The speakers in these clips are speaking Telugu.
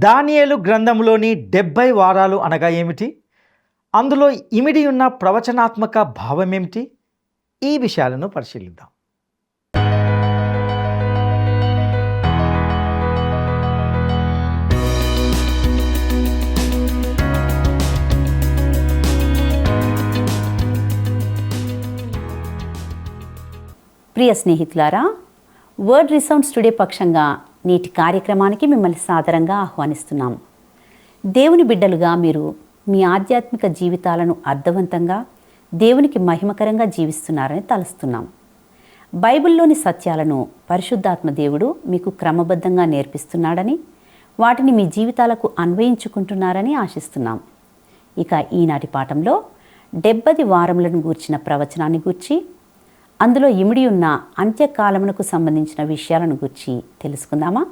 దానియేలు గ్రంథంలోని 70 వారాలు అనగా ఏమిటి? అందులో ఇమిడి ఉన్న ప్రవచనాత్మక భావమేమిటి? ఈ విషయాలను పరిశీలిద్దాం. ప్రియ స్నేహితులారా, వర్డ్ రిసౌండ్స్ టుడే పక్షంగా నేటి కార్యక్రమానికి మిమ్మల్ని సాదరంగా ఆహ్వానిస్తున్నాం. దేవుని బిడ్డలుగా మీరు మీ ఆధ్యాత్మిక జీవితాలను అర్థవంతంగా దేవునికి మహిమకరంగా జీవిస్తున్నారని తలుస్తున్నాం. బైబిల్లోని సత్యాలను పరిశుద్ధాత్మ దేవుడు మీకు క్రమబద్ధంగా నేర్పిస్తున్నాడని, వాటిని మీ జీవితాలకు అన్వయించుకుంటున్నారని ఆశిస్తున్నాం. ఇక ఈనాటి పాఠంలో 70 వారములను గూర్చిన ప్రవచనాన్ని గూర్చి, అందులో ఇమిడి ఉన్న అంత్యకాలమునకు సంబంధించిన విషయాలను గురించి తెలుసుకుందామా?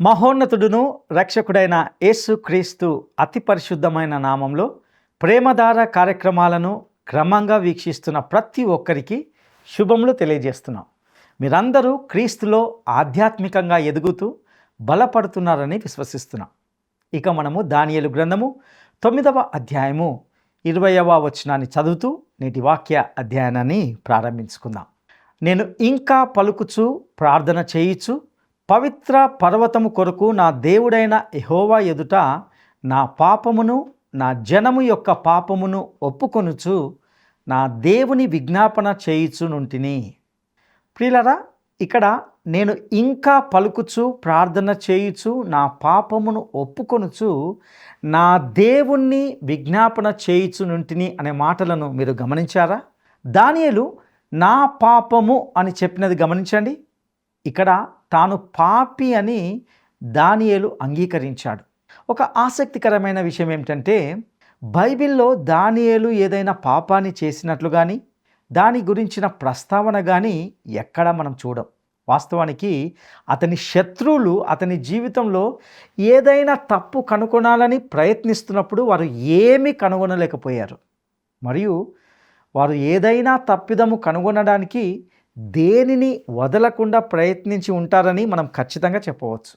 మహోన్నతుడును రక్షకుడైన యేసుక్రీస్తు అతి పరిశుద్ధమైన నామంలో ప్రేమధార కార్యక్రమాలను క్రమంగా వీక్షిస్తున్న ప్రతి ఒక్కరికి శుభములు తెలియజేస్తున్నాం. మీరందరూ క్రీస్తులో ఆధ్యాత్మికంగా ఎదుగుతూ బలపడుతున్నారని విశ్వసిస్తున్నాం. ఇక మనము దానియేలు గ్రంథము 9వ అధ్యాయము 20వ వచనాన్ని చదువుతూ నేటి వాక్య అధ్యయనాన్ని ప్రారంభించుకుందాం. నేను ఇంకా పలుకుచు ప్రార్థన చేయుచు పవిత్ర పర్వతము కొరకు నా దేవుడైన యెహోవా ఎదుట నా పాపమును నా జనము యొక్క పాపమును ఒప్పుకొనుచు నా దేవుని విజ్ఞాపన చేయుచునుంటిని. ప్రియులరా, ఇక్కడ నేను ఇంకా పలుకుచు ప్రార్థన చేయుచు నా పాపమును ఒప్పుకొనుచు నా దేవుణ్ణి విజ్ఞాపన చేయుచునుంటిని అనే మాటలను మీరు గమనించారా? దానియేలు నా పాపము అని చెప్పినది గమనించండి. ఇక్కడ తాను పాపి అని దానియేలు అంగీకరించాడు. ఒక ఆసక్తికరమైన విషయం ఏమిటంటే, బైబిల్లో దానియేలు ఏదైనా పాపాన్ని చేసినట్లు కానీ దాని గురించిన ప్రస్తావన కానీ ఎక్కడా మనం చూడం. వాస్తవానికి అతని శత్రువులు అతని జీవితంలో ఏదైనా తప్పు కనుగొనాలని ప్రయత్నిస్తున్నప్పుడు వారు ఏమీ కనుగొనలేకపోయారు. మరియు వారు ఏదైనా తప్పిదము కనుగొనడానికి దేనిని వదలకుండా ప్రయత్నించి ఉంటారని మనం ఖచ్చితంగా చెప్పవచ్చు.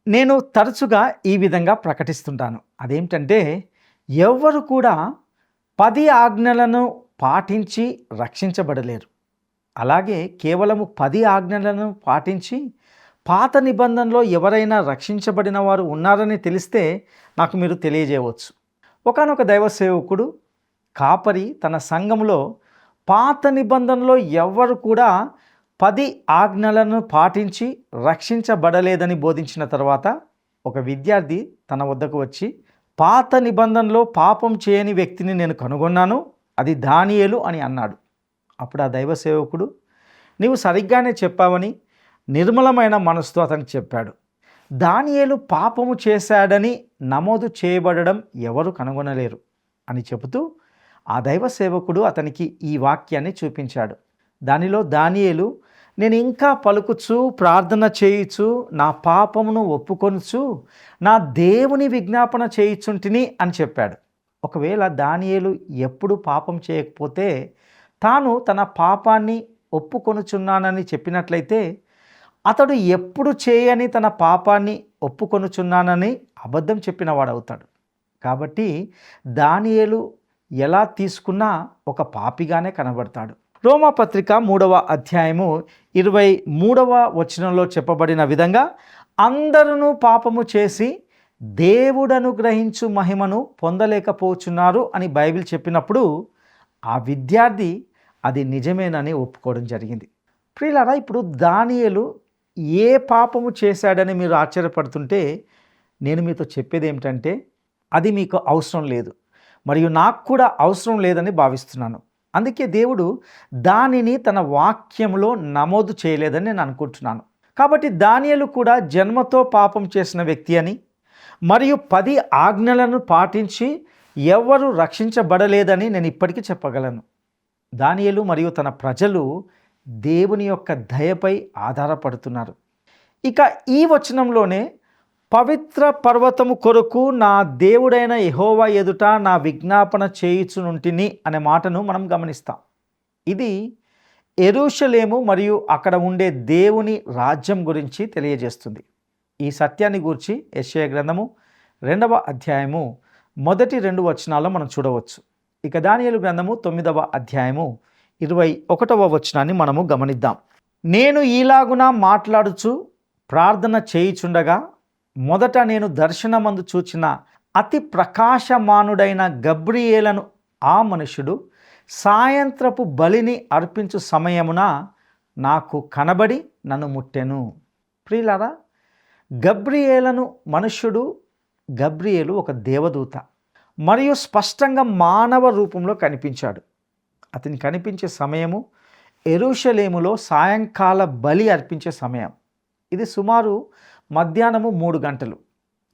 నేను తరచుగా ఈ విధంగా ప్రకటిస్తుంటాను. అదేంటంటే, ఎవ్వరు కూడా 10 ఆజ్ఞలను పాటించి రక్షించబడలేరు. అలాగే కేవలము 10 ఆజ్ఞలను పాటించి పాత నిబంధనలో ఎవరైనా రక్షించబడిన వారు ఉన్నారని తెలిస్తే నాకు మీరు తెలియజేయవచ్చు. ఒకానొక దైవ సేవకుడు కాపరి తన సంఘంలో పాత నిబంధనలో ఎవ్వరు కూడా 10 ఆజ్ఞలను పాటించి రక్షించబడలేదని బోధించిన తర్వాత ఒక విద్యార్థి తన వద్దకు వచ్చి, పాత నిబంధనలో పాపం చేయని వ్యక్తిని నేను కనుగొన్నాను, అది దానియేలు అని అన్నాడు. అప్పుడు ఆ దైవ సేవకుడు, నీవు సరిగ్గానే చెప్పావని నిర్మలమైన మనసుతో అతనికి చెప్పాడు. దానియేలు పాపము చేశాడని నమోదు చేయబడడం ఎవరు కనుగొనలేరు అని చెబుతూ ఆ దైవ సేవకుడు అతనికి ఈ వాక్యాన్ని చూపించాడు. దానిలో దానియేలు, నేను ఇంకా పలుకుచు ప్రార్థన చేయుచు నా పాపమును ఒప్పుకొనుచు నా దేవుని విజ్ఞాపన చేయుచుంటిని అని చెప్పాడు. ఒకవేళ దానియేలు ఎప్పుడు పాపం చేయకపోతే తాను తన పాపాన్ని ఒప్పుకొనుచున్నానని చెప్పినట్లయితే, అతడు ఎప్పుడు చేయని తన పాపాన్ని ఒప్పుకొనుచున్నానని అబద్ధం చెప్పినవాడవుతాడు. కాబట్టి దానియేలు ఎలా తీసుకున్నా ఒక పాపిగానే కనబడతాడు. రోమాపత్రిక 3వ అధ్యాయము 23వ వచనంలో చెప్పబడిన విధంగా, అందరూ పాపము చేసి దేవుడనుగ్రహించు మహిమను పొందలేకపోతున్నారు అని బైబిల్ చెప్పినప్పుడు ఆ విద్యార్థి అది నిజమేనని ఒప్పుకోవడం జరిగింది. ప్రియులారా, ఇప్పుడు దానియేలు ఏ పాపము చేశాడని మీరు ఆశ్చర్యపడుతుంటే నేను మీతో చెప్పేది ఏమిటంటే, అది మీకు అవసరం లేదు మరియు నాకు కూడా అవసరం లేదని భావిస్తున్నాను. అందుకే దేవుడు దానిని తన వాక్యంలో నమోదు చేయలేదని నేను అనుకుంటున్నాను. కాబట్టి దానియేలు కూడా జన్మతో పాపం చేసిన వ్యక్తి అని మరియు 10 ఆజ్ఞలను పాటించి ఎవ్వరూ రక్షించబడలేదని నేను ఇప్పటికీ చెప్పగలను. దానియేలు మరియు తన ప్రజలు దేవుని యొక్క దయపై ఆధారపడుతున్నారు. ఇక ఈ వచనంలోనే పవిత్ర పర్వతము కొరకు నా దేవుడైన యెహోవా ఎదుట నా విజ్ఞాపన చేయుచునుంటిని అనే మాటను మనం గమనిస్తాం. ఇది యెరూషలేము మరియు అక్కడ ఉండే దేవుని రాజ్యం గురించి తెలియజేస్తుంది. ఈ సత్యాన్ని గూర్చి యెషయా గ్రంథము 2వ అధ్యాయము మొదటి 2 వచనాల్లో మనం చూడవచ్చు. ఇక దానియేలు గ్రంథము 9వ అధ్యాయము 21వ వచనాన్ని మనము గమనిద్దాం. నేను ఈలాగున మాట్లాడుచు ప్రార్థన చేయుచుండగా మొదట నేను దర్శనమందు చూచిన అతి ప్రకాశమానుడైన గబ్రియేలను ఆ మనుషుడు సాయంత్రపు బలిని అర్పించు సమయమున నాకు కనబడి నన్ను ముట్టెను. ప్రియులారా, గబ్రియేలను మనుష్యుడు, గబ్రియేలు ఒక దేవదూత మరియు స్పష్టంగా మానవ రూపంలో కనిపించాడు. అతని కనిపించే సమయము యెరూషలేములో సాయంకాల బలి అర్పించే సమయం. ఇది సుమారు మధ్యాహ్నము 3 గంటలు.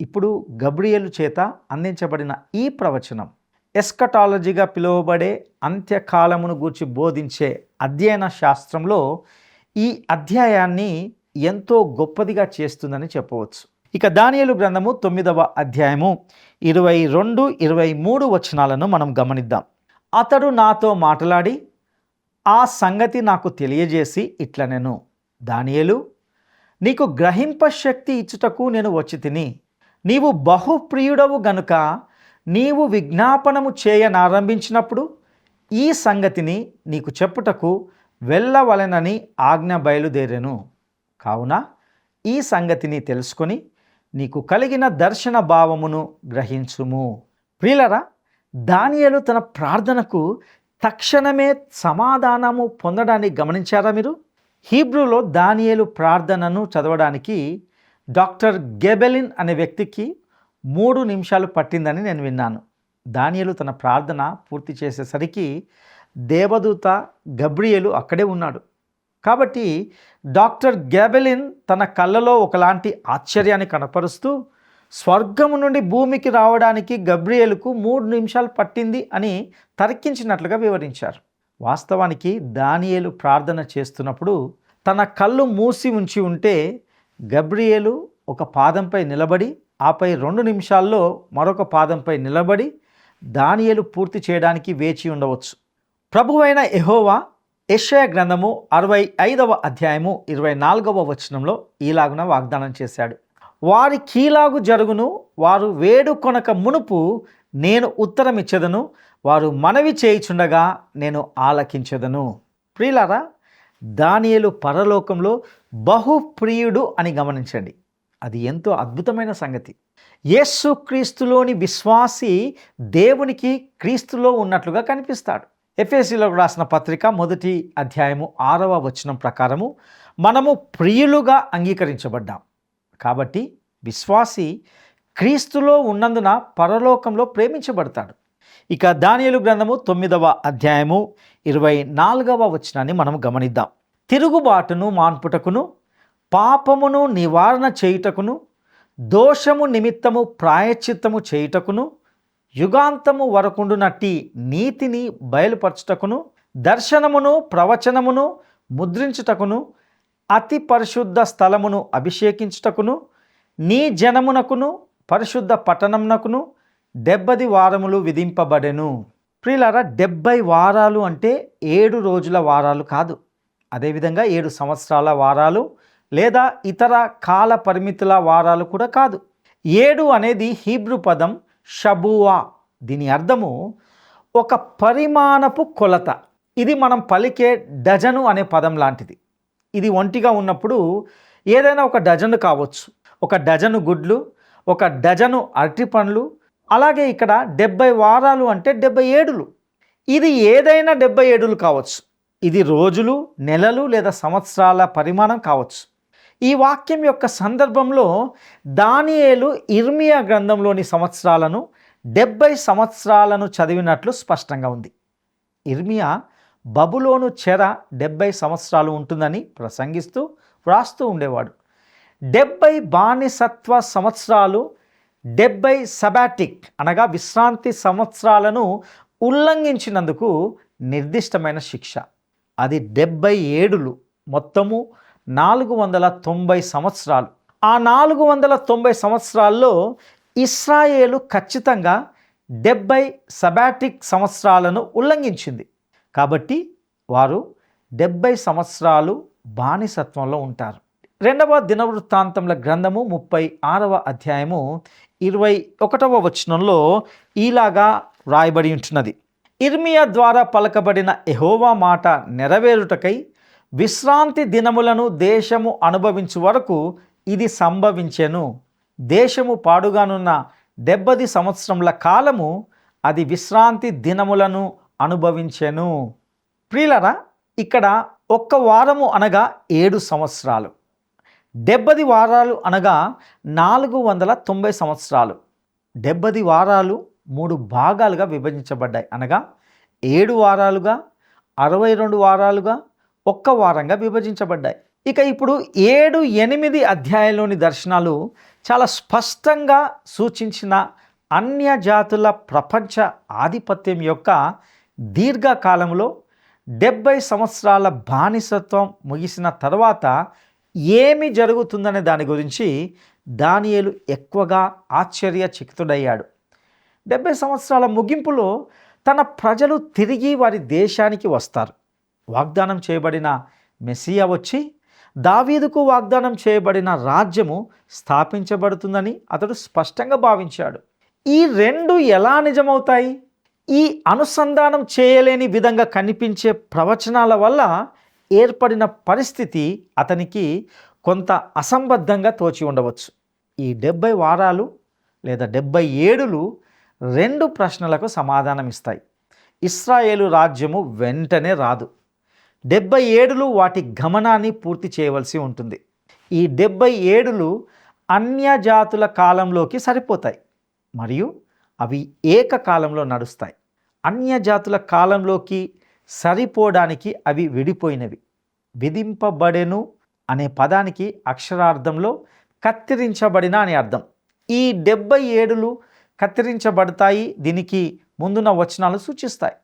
ఇప్పుడు గబ్రియేలు చేత అందించబడిన ఈ ప్రవచనం ఎస్కటాలజీగా పిలువబడే అంత్యకాలమును గూర్చి బోధించే అధ్యయన శాస్త్రంలో ఈ అధ్యాయాన్ని ఎంతో గొప్పదిగా చేస్తుందని చెప్పవచ్చు. ఇక దానియేలు గ్రంథము 9వ అధ్యాయము 22, 23 వచనాలను మనం గమనిద్దాం. అతడు నాతో మాట్లాడి ఆ సంగతి నాకు తెలియజేసి ఇట్లనెను, దానియేలు, నీకు గ్రహింప శక్తి ఇచ్చుటకు నేను వచ్చి తిని, నీవు బహుప్రియుడవు గనుక నీవు విజ్ఞాపనము చేయనారంభించినప్పుడు ఈ సంగతిని నీకు చెప్పుటకు వెళ్ళవలెనని ఆజ్ఞ బయలుదేరెను. కావున ఈ సంగతిని తెలుసుకొని నీకు కలిగిన దర్శన భావమును గ్రహించుము. ప్రియులరా, దానియేలు తన ప్రార్థనకు తక్షణమే సమాధానము పొందడాన్ని గమనించారా మీరు? హీబ్రూలో దానియేలు ప్రార్థనను చదవడానికి డాక్టర్ గెబెలిన్ అనే వ్యక్తికి 3 నిమిషాలు పట్టిందని నేను విన్నాను. దానియేలు తన ప్రార్థన పూర్తి చేసేసరికి దేవదూత గబ్రియేలు అక్కడే ఉన్నాడు. కాబట్టి డాక్టర్ గెబెలిన్ తన కళ్ళలో ఒకలాంటి ఆశ్చర్యాన్ని కనపరుస్తూ స్వర్గము నుండి భూమికి రావడానికి గబ్రియేలుకు 3 నిమిషాలు పట్టింది అని తర్కించినట్లుగా వివరించారు. వాస్తవానికి దానియేలు ప్రార్థన చేస్తున్నప్పుడు తన కళ్ళు మూసి ఉంచి ఉంటే గబ్రియేలు ఒక పాదంపై నిలబడి ఆపై 2 నిమిషాల్లో మరొక పాదంపై నిలబడి దానియేలు పూర్తి చేయడానికి వేచి ఉండవచ్చు. ప్రభువైన యెహోవా యెషయా గ్రంథము 65వ అధ్యాయము 24వ వచనంలో ఈలాగున వాగ్దానం చేశాడు. వారి కీలాగు జరుగును, వారు వేడుకొనక మునుపు నేను ఉత్తరమిచ్చెదను, వారు మనవి చేయుచుండగా నేను ఆలకించెదను. ప్రియులారా, దానియేలు పరలోకంలో బహుప్రియుడు అని గమనించండి. అది ఎంతో అద్భుతమైన సంగతి. యేసుక్రీస్తులోని విశ్వాసి దేవునికి క్రీస్తులో ఉన్నట్లుగా కనిపిస్తాడు. ఎఫెసీయులకు రాసిన పత్రిక 1వ అధ్యాయము 6వ వచనం ప్రకారము మనము ప్రియులుగా అంగీకరించబడ్డాం. కాబట్టి విశ్వాసి క్రీస్తులో ఉన్నందున పరలోకంలో ప్రేమించబడతాడు. ఇక దానియేలు గ్రంథము 9వ అధ్యాయము 24వ వచనాన్ని మనం గమనిద్దాం. తిరుగుబాటును మాన్పుటకును, పాపమును నివారణ చేయుటకును, దోషము నిమిత్తము ప్రాయశ్చిత్తము చేయుటకును, యుగాంతము వరకుండునట్టి నీతిని బయలుపరచుటకును, దర్శనమును ప్రవచనమును ముద్రించుటకును, అతి పరిశుద్ధ స్థలమును అభిషేకించుటకును, నీ జనమునకును పరిశుద్ధ పట్టణమునకును 70 వారములు విధింపబడెను. ప్రియులారా, 70 వారాలు అంటే 7 రోజుల వారాలు కాదు. అదేవిధంగా 7 సంవత్సరాల వారాలు లేదా ఇతర కాల పరిమితుల వారాలు కూడా కాదు. 7 అనేది హీబ్రూ పదం షబూవా. దీని అర్థము ఒక పరిమాణపు కొలత. ఇది మనం పలికే డజను అనే పదం లాంటిది. ఇది ఒంటిగా ఉన్నప్పుడు ఏదైనా ఒక డజను కావచ్చు. ఒక డజను గుడ్లు, ఒక డజను అరటి పండ్లు. అలాగే ఇక్కడ 70 వారాలు అంటే 70 ఏడులు. ఇది ఏదైనా 70 ఏడులు కావచ్చు. ఇది రోజులు, నెలలు లేదా సంవత్సరాల పరిమాణం కావచ్చు. ఈ వాక్యం యొక్క సందర్భంలో దానియేలు ఇర్మియా గ్రంథంలోని సంవత్సరాలను 70 సంవత్సరాలను చదివినట్లు స్పష్టంగా ఉంది. ఇర్మియా బబులోను చెర 70 సంవత్సరాలు ఉంటుందని ప్రసంగిస్తూ వ్రాస్తూ ఉండేవాడు. 70 బానిసత్వ సంవత్సరాలు 70 సబాటిక్ అనగా విశ్రాంతి సంవత్సరాలను ఉల్లంఘించినందుకు నిర్దిష్టమైన శిక్ష. అది 70 ఏడులు, మొత్తము 490 సంవత్సరాలు. ఆ 490 సంవత్సరాల్లో ఇశ్రాయేలు ఖచ్చితంగా 70 సబాటిక్ సంవత్సరాలను ఉల్లంఘించింది. కాబట్టి వారు 70 సంవత్సరాలు బానిసత్వంలో ఉంటారు. 2వ దినవృత్తాంతముల గ్రంథము 36వ అధ్యాయము 21వ వచనంలో ఈలాగా వ్రాయబడి ఉంటున్నది. ఇర్మియా ద్వారా పలకబడిన యెహోవా మాట నెరవేరుటకై విశ్రాంతి దినములను దేశము అనుభవించు వరకు ఇది సంభవించెను. దేశము పాడుగానున్న 70 సంవత్సరముల కాలము అది విశ్రాంతి దినములను అనుభవించెను. ప్రియులరా, ఇక్కడ ఒక్క వారము అనగా 7 సంవత్సరాలు, 70 వారాలు అనగా 490 సంవత్సరాలు. 70 వారాలు 3 భాగాలుగా విభజించబడ్డాయి. అనగా 7 వారాలుగా, 62 వారాలుగా, 1 వారంగా విభజించబడ్డాయి. ఇక ఇప్పుడు 7, 8 అధ్యాయంలోని దర్శనాలు చాలా స్పష్టంగా సూచించిన అన్యజాతుల ప్రపంచ ఆధిపత్యం యొక్క దీర్ఘకాలంలో 70 సంవత్సరాల బానిసత్వం ముగిసిన తర్వాత ఏమి జరుగుతుందనే దాని గురించి దానియేలు ఎక్కువగా ఆశ్చర్యచకితుడయ్యాడు. 70 సంవత్సరాల ముగింపులో తన ప్రజలు తిరిగి వారి దేశానికి వస్తారు. వాగ్దానం చేయబడిన మెస్సియా వచ్చి దావీదుకు వాగ్దానం చేయబడిన రాజ్యము స్థాపించబడుతుందని అతడు స్పష్టంగా భావించాడు. ఈ రెండు ఎలా నిజమవుతాయి? ఈ అనుసంధానం చేయలేని విధంగా కనిపించే ప్రవచనాల వల్ల ఏర్పడిన పరిస్థితి అతనికి కొంత అసంబద్ధంగా తోచి ఉండవచ్చు. ఈ 70 వారాలు లేదా 70 ఏడులు 2 ప్రశ్నలకు సమాధానం ఇస్తాయి. ఇశ్రాయేలు రాజ్యము వెంటనే రాదు. 70 వాటి గమనాన్ని పూర్తి చేయవలసి ఉంటుంది. ఈ 70 అన్యజాతుల కాలంలోకి సరిపోతాయి మరియు అవి ఏకకాలంలో నడుస్తాయి. అన్యజాతుల కాలంలోకి సరిపోవడానికి అవి విడిపోయినవి. విధింపబడెను అనే పదానికి అక్షరార్థంలో కత్తిరించబడిన అని అర్థం. ఈ 70 కత్తిరించబడతాయి. దీనికి ముందున్న వచనాలు సూచిస్తాయి.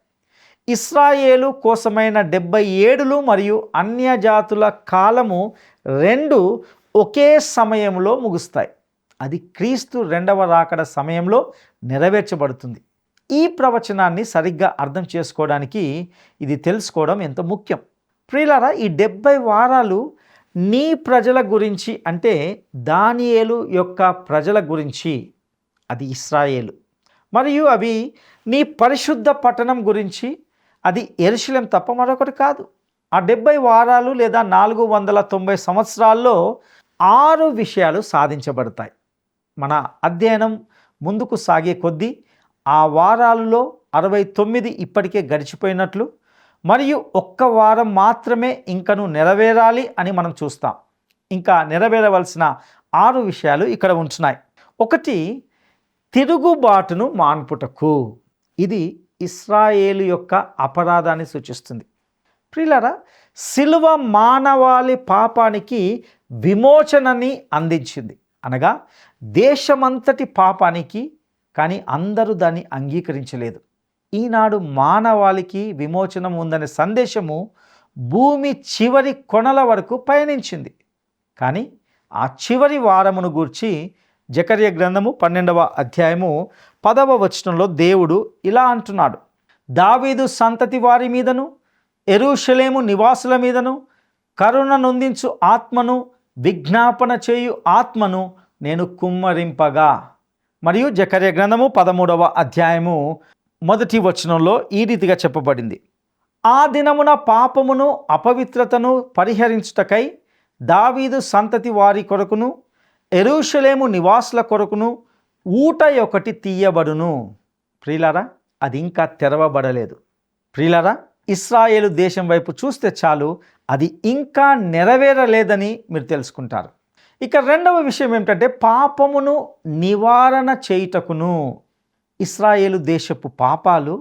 ఇశ్రాయేలు కోసమైన 70 మరియు అన్యజాతుల కాలము 2 ఒకే సమయంలో ముగుస్తాయి. అది క్రీస్తు రెండవ రాకడ సమయంలో నెరవేర్చబడుతుంది. ఈ ప్రవచనాన్ని సరిగ్గా అర్థం చేసుకోవడానికి ఇది తెలుసుకోవడం ఎంతో ముఖ్యం. ప్రియులారా, ఈ 70 వారాలు నీ ప్రజల గురించి, అంటే దానియేలు యొక్క ప్రజల గురించి, అది ఇశ్రాయేలు, మరియు అవి నీ పరిశుద్ధ పట్టణం గురించి, అది యెరూషలేం తప్ప మరొకటి కాదు. ఆ 70 వారాలు లేదా 490 సంవత్సరాల్లో 6 విషయాలు సాధించబడతాయి. మన అధ్యయనం ముందుకు సాగే కొద్దీ ఆ వారాలలో 69 ఇప్పటికే గడిచిపోయినట్లు మరియు 1 వారం మాత్రమే ఇంకను నెరవేరాలి అని మనం చూస్తాం. ఇంకా నెరవేరవలసిన 6 విషయాలు ఇక్కడ ఉంటున్నాయి. 1, తిరుగుబాటును మాన్పుటకు. ఇది ఇశ్రాయేలు యొక్క అపరాధాన్ని సూచిస్తుంది. ప్రియులారా, సిలువ మానవాళి పాపానికి విమోచనని అందించింది, అనగా దేశమంతటి పాపానికి. కానీ అందరూ దాన్ని అంగీకరించలేదు. ఈనాడు మానవాళికి విమోచనం ఉందనే సందేశము భూమి చివరి కొనల వరకు పయనించింది. కానీ ఆ చివరి వారమును గూర్చి జకర్యా గ్రంథము 12వ అధ్యాయము 10వ వచనంలో దేవుడు ఇలా అంటున్నాడు: దావీదు సంతతి వారి మీదను యెరూషలేము నివాసుల మీదను కరుణ నొందించు ఆత్మను, విజ్ఞాపన చేయు ఆత్మను నేను కుమ్మరింపగా. మరియు జకర్యా గ్రంథము 13వ అధ్యాయము 1వ వచనంలో ఈ రీతిగా చెప్పబడింది: ఆ దినమున పాపమును అపవిత్రతను పరిహరించుటకై దావీదు సంతతి వారి కొరకును యెరూషలేము నివాసుల కొరకును ఊట ఒకటి తీయబడును. ప్రియులారా, అది ఇంకా తెరవబడలేదు. ప్రియులారా, ఇశ్రాయేలు దేశం వైపు చూస్తే చాలు, అది ఇంకా నెరవేరలేదని మీరు తెలుసుకుంటారు. ఇక రెండవ విషయం ఏమిటంటే, పాపమును నివారణ చేయుటకును. ఇశ్రాయేలు దేశపు పాపాలు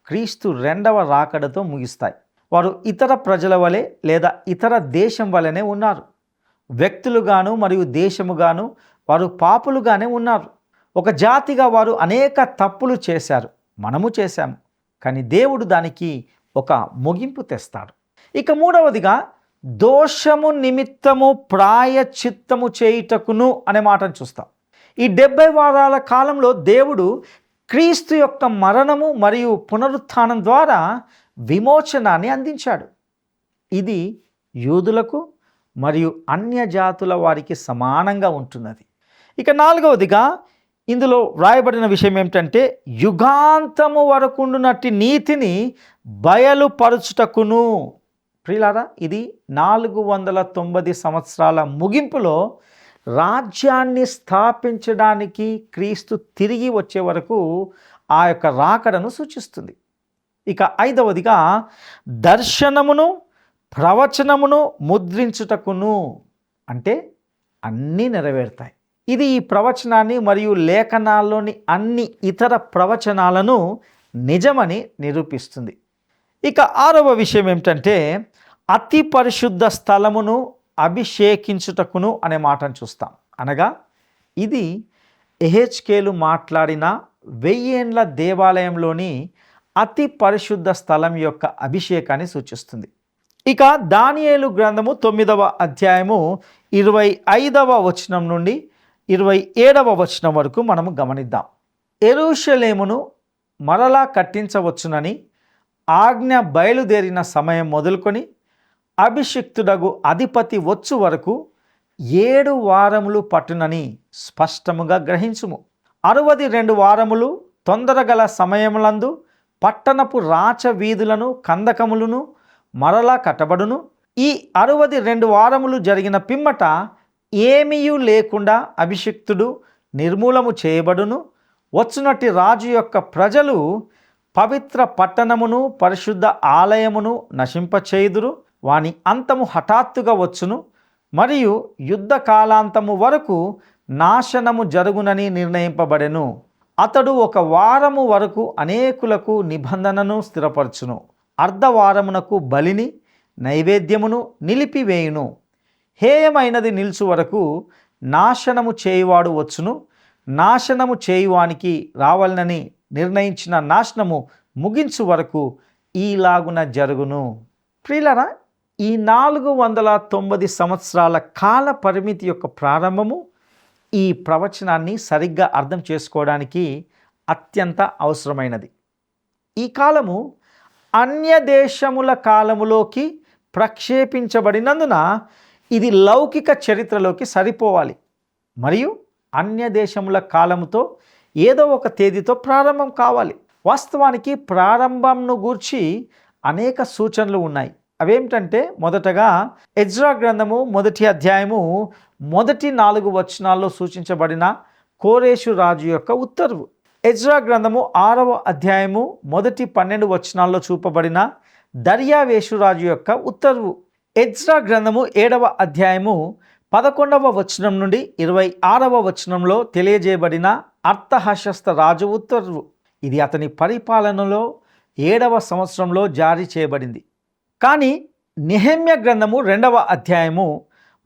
క్రీస్తు రెండవ రాకడతో ముగిస్తాయి. వారు ఇతర ప్రజల వలె లేదా ఇతర దేశం వలెనే ఉన్నారు. వ్యక్తులుగాను మరియు దేశముగాను వారు పాపులుగానే ఉన్నారు. ఒక జాతిగా వారు అనేక తప్పులు చేశారు, మనము చేశాము. కానీ దేవుడు దానికి ఒక ముగింపు తెస్తాడు. ఇక మూడవదిగా, దోషము నిమిత్తము ప్రాయశ్చిత్తము చేయుటకును అనే మాటను చూస్తాం. ఈ 70 వారాల కాలంలో దేవుడు క్రీస్తు యొక్క మరణము మరియు పునరుత్థానం ద్వారా విమోచనాన్ని అందించాడు. ఇది యూదులకు మరియు అన్యజాతుల వారికి సమానంగా ఉంటున్నది. ఇక నాలుగవదిగా ఇందులో వ్రాయబడిన విషయం ఏమిటంటే, యుగాంతము వరకుండునట్టి నీతిని బయలుపరచుటకును. ప్రియులారా, ఇది 490 సంవత్సరాల ముగింపులో రాజ్యాన్ని స్థాపించడానికి క్రీస్తు తిరిగి వచ్చే వరకు ఆ యొక్క రాకడను సూచిస్తుంది. ఇక ఐదవదిగా, దర్శనమును ప్రవచనమును ముద్రించుటకును. అంటే అన్నీ నెరవేరుతాయి. ఇది ఈ ప్రవచనాన్ని మరియు లేఖనాల్లోని అన్ని ఇతర ప్రవచనాలను నిజమని నిరూపిస్తుంది. ఇక ఆరవ విషయం ఏమిటంటే, అతి పరిశుద్ధ స్థలమును అభిషేకించుటకును అనే మాటను చూస్తాం. అనగా ఇది యెహెజ్కేలు మాట్లాడిన 1000 ఏండ్ల దేవాలయంలోని అతి పరిశుద్ధ స్థలం యొక్క అభిషేకాన్ని సూచిస్తుంది. ఇక దానియేలు గ్రంథము 9వ అధ్యాయము 25వ వచనం నుండి 27వ వచనం వరకు మనము గమనిద్దాం. యెరూషలేమును మరలా కట్టించవచ్చునని ఆజ్ఞ బయలుదేరిన సమయం మొదలుకొని అభిషిక్తుడగు అధిపతి వచ్చు వరకు 7 వారములు పట్టునని స్పష్టముగా గ్రహించుము. 62 వారములు తొందరగల సమయములందు పట్టణపు రాచ వీధులను కందకములను మరలా కట్టబడును. ఈ 62 వారములు జరిగిన పిమ్మట ఏమీయూ లేకుండా అభిషిక్తుడు నిర్మూలము చేయబడును. వచ్చునట్టి రాజు యొక్క ప్రజలు పవిత్ర పట్టణమును పరిశుద్ధ ఆలయమును నశింపచేయుదురు. వాని అంతము హఠాత్తుగా వచ్చును, మరియు యుద్ధ కాలాంతము వరకు నాశనము జరుగునని నిర్ణయింపబడెను. అతడు 1 వారము వరకు అనేకులకు నిబంధనను స్థిరపరచును. అర్ధవారమునకు బలిని నైవేద్యమును నిలిపివేయును. హేయమైనది నిలుచు వరకు నాశనము చేయువాడు వచ్చును. నాశనము చేయువానికి రావాలని నిర్ణయించిన నాశనము ముగించు వరకు ఈలాగున జరుగును. ప్రియులారా, ఈ 490 సంవత్సరాల కాల పరిమితి యొక్క ప్రారంభము ఈ ప్రవచనాన్ని సరిగ్గా అర్థం చేసుకోవడానికి అత్యంత అవసరమైనది. ఈ కాలము అన్య దేశముల కాలములోకి ప్రక్షేపించబడినందున ఇది లౌకిక చరిత్రలోకి సరిపోవాలి, మరియు అన్య దేశముల కాలముతో ఏదో ఒక తేదీతో ప్రారంభం కావాలి. వాస్తవానికి ప్రారంభంను గూర్చి అనేక సూచనలు ఉన్నాయి. అవేమిటంటే, మొదటగా ఎజ్రా గ్రంథము 1వ అధ్యాయము మొదటి 4 వచనాల్లో సూచించబడిన కోరేషు రాజు యొక్క ఉత్తర్వు. ఎజ్రా గ్రంథము 6వ అధ్యాయము మొదటి 12 వచనాల్లో చూపబడిన దర్యావేషు రాజు యొక్క ఉత్తర్వు. ఎజ్రా గ్రంథము 7వ అధ్యాయము 11వ వచనం నుండి 26వ వచనంలో తెలియజేయబడిన అర్తహషస్త రాజు ఉత్తర్వు. ఇది అతని పరిపాలనలో 7వ సంవత్సరంలో జారీ చేయబడింది. కానీ నెహెమ్యా గ్రంథము 2వ అధ్యాయము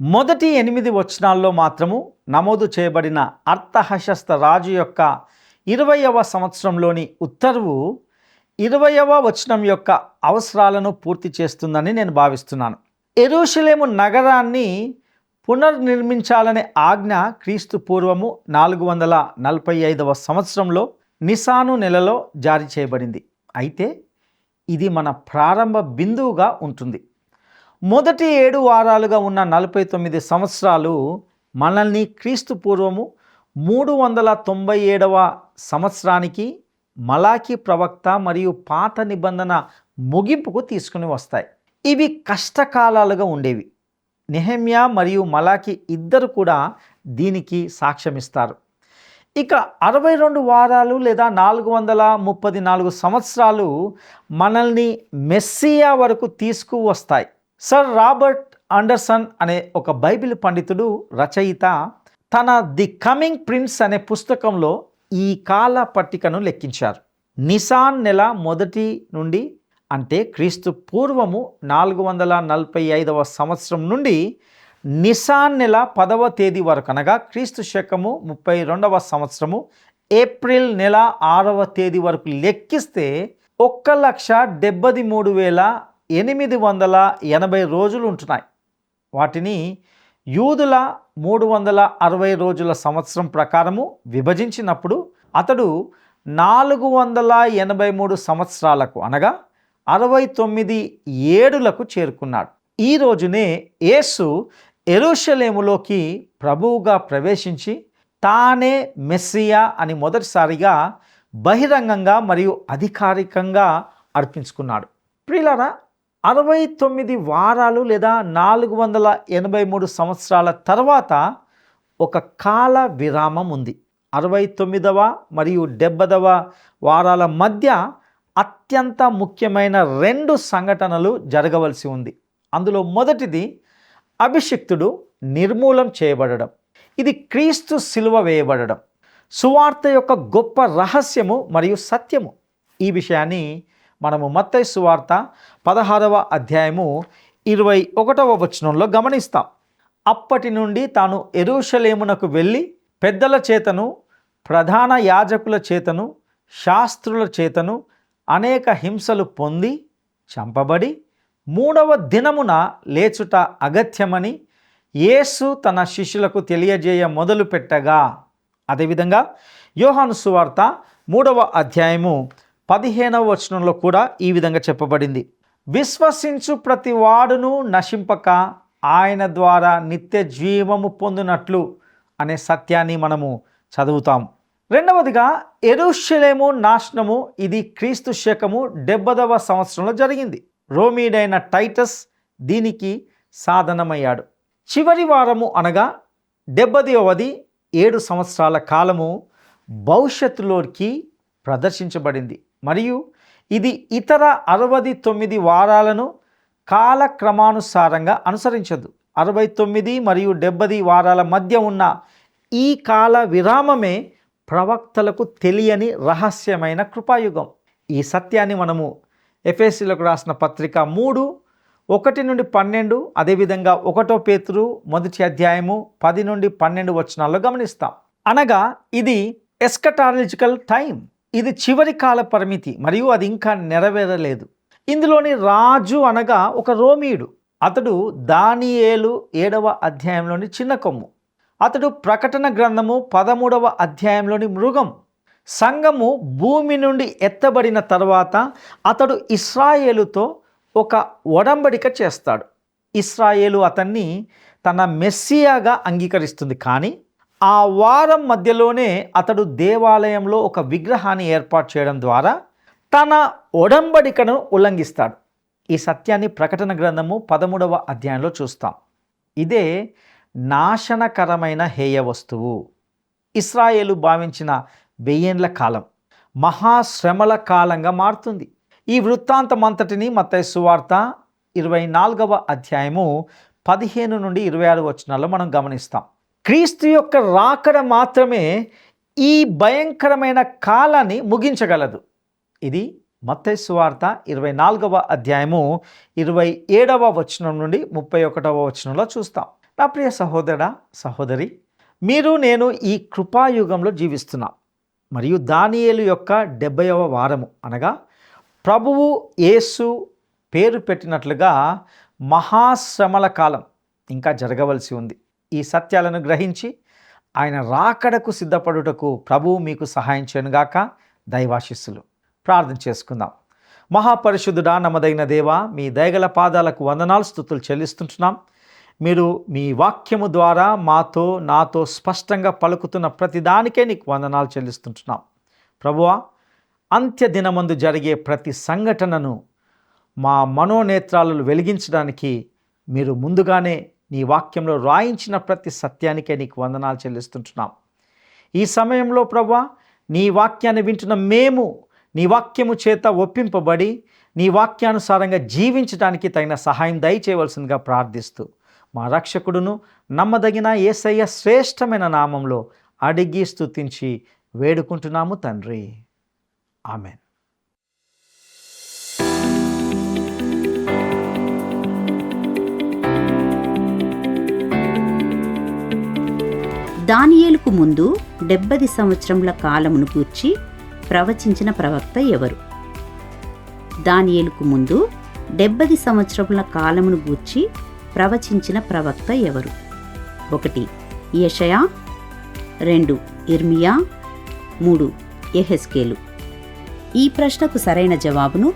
మొదటి 8 వచనాల్లో మాత్రము నమోదు చేయబడిన అర్తహషస్త రాజు యొక్క 20వ సంవత్సరంలోని ఉత్తర్వు 20వ వచనం యొక్క అవసరాలను పూర్తి చేస్తుందని నేను భావిస్తున్నాను. యెరూషలేము నగరాన్ని పునర్నిర్మించాలనే ఆజ్ఞ క్రీస్తు పూర్వము 445వ సంవత్సరంలో నిసాను నెలలో జారీ చేయబడింది. అయితే ఇది మన ప్రారంభ బిందువుగా ఉంటుంది. మొదటి 7 వారాలుగా ఉన్న 49 సంవత్సరాలు మనల్ని క్రీస్తు పూర్వము 397వ సంవత్సరానికి మలాకీ ప్రవక్త మరియు పాత నిబంధన ముగింపుకు తీసుకుని వస్తాయి. ఇవి కష్టకాలాలుగా ఉండేవి. నెహెమ్యా మరియు మలాకీ ఇద్దరు కూడా దీనికి సాక్ష్యమిస్తారు. ఇక 62 వారాలు లేదా 434 సంవత్సరాలు మనల్ని మెస్సియా వరకు తీసుకువస్తాయి. సర్ రాబర్ట్ అండర్సన్ అనే ఒక బైబిల్ పండితుడు, రచయిత, తన ది కమింగ్ ప్రిన్స్ అనే పుస్తకంలో ఈ కాల పట్టికను లెక్కించారు. నిసాన్ నెల మొదటి నుండి, అంటే క్రీస్తు పూర్వము 445వ సంవత్సరం నుండి నిసాన్ నెల 10వ తేదీ వరకు, అనగా క్రీస్తు శకము 32వ సంవత్సరము ఏప్రిల్ నెల 6వ తేదీ వరకు లెక్కిస్తే 1,73,880 రోజులు ఉంటున్నాయి. వాటిని యూదుల 360 రోజుల సంవత్సరం ప్రకారము విభజించినప్పుడు అతడు 483 సంవత్సరాలకు, అనగా 69 ఏడులకు చేరుకున్నాడు. ఈ రోజునే యేసు యెరూషలేములోకి ప్రభువుగా ప్రవేశించి తానే మెస్సియా అని మొదటిసారిగా బహిరంగంగా మరియు అధికారికంగా అర్పించుకున్నాడు. ప్రియులారా, 69 వారాలు లేదా 483 సంవత్సరాల తర్వాత ఒక కాల విరామం ఉంది. 69వ మరియు 70వ వారాల మధ్య అత్యంత ముఖ్యమైన 2 సంఘటనలు జరగవలసి ఉంది. అందులో మొదటిది అభిషిక్తుడు నిర్మూలం చేయబడడం. ఇది క్రీస్తు సిలువ వేయబడడం, సువార్త యొక్క గొప్ప రహస్యము మరియు సత్యము. ఈ విషయాన్ని మనము మత్తయి సువార్త 16వ అధ్యాయము 21వ వచనంలో గమనిస్తాం. అప్పటి నుండి తాను యెరూషలేమునకు వెళ్ళి పెద్దల చేతను, ప్రధాన యాజకుల చేతను, శాస్త్రుల చేతను అనేక హింసలు పొంది చంపబడి 3వ దినమున లేచుట అగత్యమని యేసు తన శిష్యులకు తెలియజేయ మొదలు పెట్టగా, అదేవిధంగా యోహాను సువార్త 3వ అధ్యాయము 15వ వచనంలో కూడా ఈ విధంగా చెప్పబడింది. విశ్వసించు ప్రతి వాడును నశింపక ఆయన ద్వారా నిత్య జీవము పొందినట్లు అనే సత్యాన్ని మనము చదువుతాం. రెండవదిగా యెరూషలేము నాశనము. ఇది క్రీస్తు శకము 70వ సంవత్సరంలో జరిగింది. రోమీడైన టైటస్ దీనికి సాధనమయ్యాడు. చివరి వారము, అనగా 70వది 7 సంవత్సరాల కాలము భవిష్యత్తులోకి ప్రదర్శించబడింది, మరియు ఇది ఇతర 69 వారాలను కాలక్రమానుసారంగా అనుసరించదు. 69 మరియు 70 వారాల మధ్య ఉన్న ఈ కాల విరామమే ప్రవక్తలకు తెలియని రహస్యమైన కృపాయుగం. ఈ సత్యాన్ని మనము ఎఫెసీయులకు రాసిన పత్రిక 3:1-12, అదేవిధంగా 1 పేతురు 1 అధ్యాయము 10-12 వచనాల్లో గమనిస్తాం. అనగా ఇది ఎస్కటాలజికల్ టైం, ఇది చివరి కాల పరిమితి మరియు అది ఇంకా నెరవేరలేదు. ఇందులోని రాజు అనగా ఒక రోమీయుడు. అతడు దానియేలు 7వ అధ్యాయంలోని చిన్న కొమ్ము. అతడు ప్రకటన గ్రంథము 13వ అధ్యాయంలోని మృగం. సంఘము భూమి నుండి ఎత్తబడిన తర్వాత అతడు ఇశ్రాయేలుతో ఒక ఒడంబడిక చేస్తాడు. ఇశ్రాయేలు అతన్ని తన మెస్సియాగా అంగీకరిస్తుంది. కానీ ఆ వారం మధ్యలోనే అతడు దేవాలయంలో ఒక విగ్రహాన్ని ఏర్పాటు చేయడం ద్వారా తన ఒడంబడికను ఉల్లంఘిస్తాడు. ఈ సత్యాన్ని ప్రకటన గ్రంథము 13వ అధ్యాయంలో చూస్తాం. ఇదే నాశనకరమైన హేయ వస్తువు. ఇశ్రాయేలు భావించిన 1000 ఏండ్ల కాలం మహాశ్రమల కాలంగా మారుతుంది. ఈ వృత్తాంతమంతటిని మత్తయి సువార్త 24వ అధ్యాయము 15-26 వచనాల్లో మనం గమనిస్తాం. క్రీస్తు యొక్క రాకడ మాత్రమే ఈ భయంకరమైన కాలాన్ని ముగించగలదు. ఇది మత్తయి సువార్త 24వ అధ్యాయము 27వ వచనం నుండి 31వ వచనంలో చూస్తాం. నా ప్రియ సహోదరా, సహోదరి, మీరు నేను ఈ కృపాయుగంలో జీవిస్తున్నాం. మరియు దానియేలు యొక్క 70వ వారము అనగా ప్రభువు యేసు పేరు పెట్టినట్లుగా మహాశ్రమల కాలం ఇంకా జరగవలసి ఉంది. ఈ సత్యాలను గ్రహించి ఆయన రాకడకు సిద్ధపడుటకు ప్రభువు మీకు సహాయం చేయనుగాక. దైవాశీస్సులు. ప్రార్థన చేసుకుందాం. మహాపరిశుద్ధుడా, నమ్మదగిన దేవా, మీ దయగల పాదాలకు వందనాలు, స్తుతులు చెల్లిస్తుంటున్నాం. మీరు మీ వాక్యము ద్వారా నాతో స్పష్టంగా పలుకుతున్న ప్రతిదానికే నీకు వందనాలు చెల్లిస్తుంటున్నాం. ప్రభువా, అంత్య దినమందు జరిగే ప్రతి సంఘటనను మా మనోనేత్రాలను వెలిగించడానికి మీరు ముందుగానే నీ వాక్యంలో రాయించిన ప్రతి సత్యానికే నీకు వందనాలు చెల్లిస్తుంటున్నాం. ఈ సమయంలో ప్రభువా, నీ వాక్యాన్ని వింటున్న మేము నీ వాక్యము చేత ఒప్పింపబడి నీ వాక్యానుసారంగా జీవించడానికి తగిన సహాయం దయచేయవలసిందిగా ప్రార్థిస్తూ మా రక్షకుడును నమ్మదగిన యేసయ్య శ్రేష్టమైన నామంలో అడిగి స్తుతించి వేడుకుంటున్నాము తండ్రి. ఆమెన్. దానియేలుకు ముందు 70 సంవత్సరముల కాలమును గూర్చి ప్రవచించిన ప్రవక్త ఎవరు? దానియేలుకు ముందు 70 సంవత్సరముల కాలమును గూర్చి ప్రవచించిన ప్రవక్త ఎవరు? 1 యెషయా, 2 ఇర్మియా, 3 యెహెజ్కేలు. ఈ ప్రశ్నకు సరైన జవాబును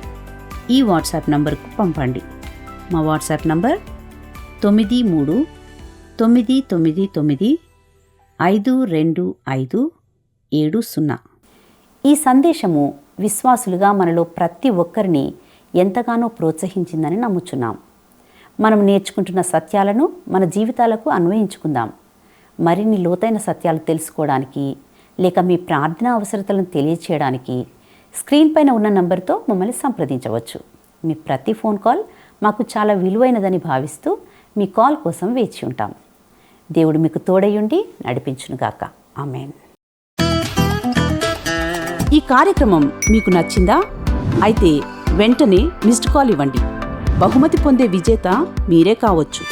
ఈ వాట్సాప్ నంబర్కు పంపండి. మా వాట్సాప్ నంబర్ 9399952570. ఈ సందేశము విశ్వాసులుగా మనలో ప్రతి ఒక్కరిని ఎంతగానో ప్రోత్సహించిందని నమ్ముచున్నాం. మనం నేర్చుకుంటున్న సత్యాలను మన జీవితాలకు అన్వయించుకుందాం. మరిన్ని లోతైన సత్యాలు తెలుసుకోవడానికి లేక మీ ప్రార్థనా అవసరతలను తెలియచేయడానికి స్క్రీన్ పైన ఉన్న నంబర్తో మమ్మల్ని సంప్రదించవచ్చు. మీ ప్రతి ఫోన్ కాల్ మాకు చాలా విలువైనదని భావిస్తూ మీ కాల్ కోసం వేచి ఉంటాం. దేవుడు మీకు తోడయుండి నడిపించునుగాక. ఆమేన్. ఈ కార్యక్రమం మీకు నచ్చిందా? అయితే వెంటనే మిస్డ్ కాల్ ఇవ్వండి. బహుమతి పొందే విజేత మీరే కావచ్చు.